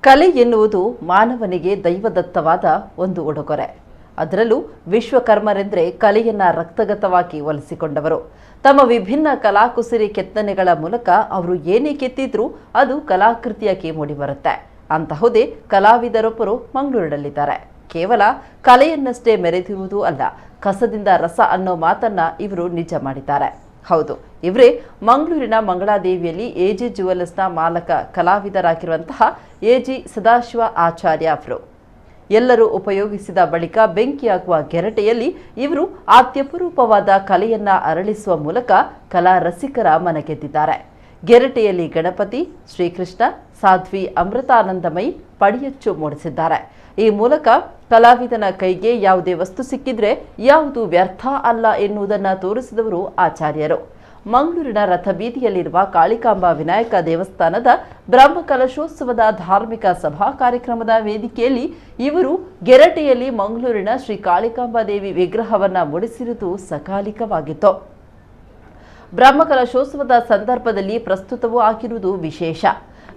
ಕಲೆ ಎನ್ನುವುದು ಮಾನವನಿಗೆ ದೈವದತ್ತವಾದ ಒಂದು ಉಡುಗೊರೆ. ಅದರಲ್ಲೂ ವಿಶ್ವಕರ್ಮರೆಂದರೆ ಕಲೆಯನ್ನ ರಕ್ತಗತವಾಗಿ ಒಲಿಸಿಕೊಂಡವರು. ತಮ್ಮ ವಿಭಿನ್ನ ಕಲಾಕುಸರಿ ಕೆತ್ತನೆಗಳ ಮೂಲಕ ಅವರು ಏನೇ ಕೆತ್ತಿದ್ರೂ ಅದು ಕಲಾಕೃತಿಯಾಗಿ ಮೂಡಿಬರುತ್ತೆ. ಅಂತಹುದೇ ಕಲಾವಿದರೊಬ್ಬರು ಮಂಗಳೂರಿನಲ್ಲಿದ್ದಾರೆ. ಕೇವಲ ಕಲೆಯನ್ನಷ್ಟೇ ಮೆರೆದಿರುವುದು ಅಲ್ಲ, ಕಸದಿಂದ ರಸ ಅನ್ನೋ ಮಾತನ್ನ ಇವರು ನಿಜ ಮಾಡಿದ್ದಾರೆ. ಹೌದು, ಇವರೇ ಮಂಗಳೂರಿನ ಮಂಗಳಾದೇವಿಯಲ್ಲಿ ಎಜಿ ಜುವೆಲ್ಲರ್ಸ್ನ ಮಾಲಕ ಕಲಾವಿದರಾಗಿರುವಂತಹ ಎಜಿ ಸದಾಶಿವ ಆಚಾರ್ಯ ಅವರು. ಎಲ್ಲರೂ ಉಪಯೋಗಿಸಿದ ಬಳಿಕ ಬೆಂಕಿಯಾಗುವ ಗೆರಟೆಯಲ್ಲಿ ಇವರು ಅತ್ಯಪರೂಪವಾದ ಕಲೆಯನ್ನ ಅರಳಿಸುವ ಮೂಲಕ ಕಲಾ ರಸಿಕರ ಮನಗೆದ್ದಿದ್ದಾರೆ. ಗೆರಟೆಯಲ್ಲಿ ಗಣಪತಿ, ಶ್ರೀಕೃಷ್ಣ, ಸಾಧ್ವಿ ಅಮೃತಾನಂದಮಯಿ ಪಡಿಯಚ್ಚು ಮೂಡಿಸಿದ್ದಾರೆ. ಈ ಮೂಲಕ ಕಲಾವಿದನ ಕೈಗೆ ಯಾವುದೇ ವಸ್ತು ಸಿಕ್ಕಿದ್ರೆ ಯಾವುದು ವ್ಯರ್ಥ ಅಲ್ಲ ಎನ್ನುವುದನ್ನು ತೋರಿಸಿದವರು ಆಚಾರ್ಯರು. ಮಂಗಳೂರಿನ ರಥಬೀದಿಯಲ್ಲಿರುವ ಕಾಳಿಕಾಂಬಾ ವಿನಾಯಕ ದೇವಸ್ಥಾನದ ಬ್ರಹ್ಮಕಲಶೋತ್ಸವದ ಧಾರ್ಮಿಕ ಸಭಾ ಕಾರ್ಯಕ್ರಮದ ವೇದಿಕೆಯಲ್ಲಿ ಇವರು ಗೆರಟೆಯಲ್ಲಿ ಮಂಗಳೂರಿನ ಶ್ರೀ ಕಾಳಿಕಾಂಬಾ ದೇವಿ ವಿಗ್ರಹವನ್ನ ಮೂಡಿಸಿರುವುದು ಸಕಾಲಿಕವಾಗಿತ್ತು. ಬ್ರಹ್ಮಕಲಶೋತ್ಸವದ ಸಂದರ್ಭದಲ್ಲಿ ಪ್ರಸ್ತುತವೂ ಆಗಿರುವುದು ವಿಶೇಷ.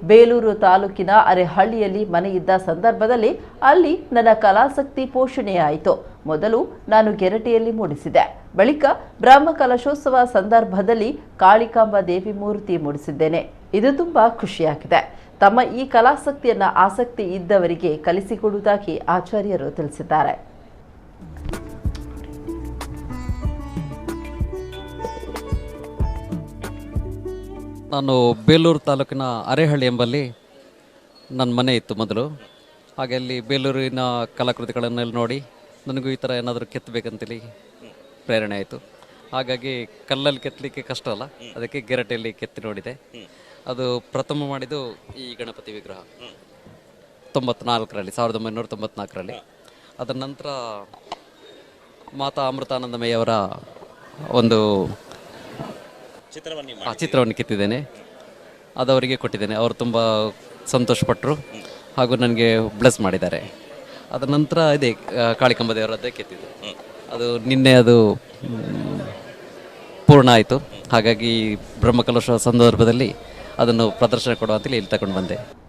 ಬೇಲೂರು ತಾಲೂಕಿನ ಅರೆಹಳ್ಳಿಯಲ್ಲಿ ಮನೆಯಿದ್ದ ಸಂದರ್ಭದಲ್ಲಿ ಅಲ್ಲಿ ನನ್ನ ಕಲಾಸಕ್ತಿ ಪೋಷಣೆಯಾಯಿತು. ಮೊದಲು ನಾನು ಗೆರಟೆಯಲ್ಲಿ ಮೂಡಿಸಿದೆ, ಬಳಿಕ ಬ್ರಹ್ಮಕಲಶೋತ್ಸವ ಸಂದರ್ಭದಲ್ಲಿ ಕಾಳಿಕಾಂಬಾ ದೇವಿ ಮೂರ್ತಿ ಮೂಡಿಸಿದ್ದೇನೆ. ಇದು ತುಂಬಾ ಖುಷಿಯಾಗಿದೆ. ತಮ್ಮ ಈ ಕಲಾಸಕ್ತಿಯನ್ನ ಆಸಕ್ತಿ ಇದ್ದವರಿಗೆ ಕಲಿಸಿಕೊಡುವುದಾಗಿ ಆಚಾರ್ಯರು ತಿಳಿಸಿದ್ದಾರೆ. ನಾನು ಬೇಲೂರು ತಾಲೂಕಿನ ಅರೆಹಳ್ಳಿ ಎಂಬಲ್ಲಿ ನನ್ನ ಮನೆ ಇತ್ತು ಮೊದಲು. ಹಾಗೆ ಅಲ್ಲಿ ಬೇಲೂರಿನ ಕಲಾಕೃತಿಗಳನ್ನೆಲ್ಲ ನೋಡಿ ನನಗೂ ಈ ಥರ ಏನಾದರೂ ಕೆತ್ತಬೇಕಂತೇಳಿ ಪ್ರೇರಣೆ ಆಯಿತು. ಹಾಗಾಗಿ ಕಲ್ಲಲ್ಲಿ ಕೆತ್ತಲಿಕ್ಕೆ ಕಷ್ಟ ಅಲ್ಲ, ಅದಕ್ಕೆ ಗೆರಟೆಯಲ್ಲಿ ಕೆತ್ತಿ ನೋಡಿದೆ. ಅದು ಪ್ರಥಮ ಮಾಡಿದ್ದು ಈ ಗಣಪತಿ ವಿಗ್ರಹ 1994ರಲ್ಲಿ. ಅದರ ನಂತರ ಮಾತಾ ಅಮೃತಾನಂದಮಯಿ ಅವರ ಒಂದು ಚಿತ್ರವನ್ನು ಕೆತ್ತಿದ್ದೇನೆ. ಅದವರಿಗೆ ಕೊಟ್ಟಿದ್ದೇನೆ. ಅವರು ತುಂಬ ಸಂತೋಷಪಟ್ಟರು ಹಾಗೂ ನನಗೆ ಬ್ಲೆಸ್ ಮಾಡಿದ್ದಾರೆ. ಅದರ ನಂತರ ಇದೇ ಕಾಳಿಕಾಂಬಾ ದೇವರದ್ದೇ ಕೆತ್ತಿದ್ದು. ಅದು ನಿನ್ನೆ ಅದು ಪೂರ್ಣ ಆಯಿತು. ಹಾಗಾಗಿ ಬ್ರಹ್ಮಕಲಶ ಸಂದರ್ಭದಲ್ಲಿ ಅದನ್ನು ಪ್ರದರ್ಶನ ಕೊಡುವ ಅಂತೇಳಿ ಇಲ್ಲಿ ತಗೊಂಡು ಬಂದೆ.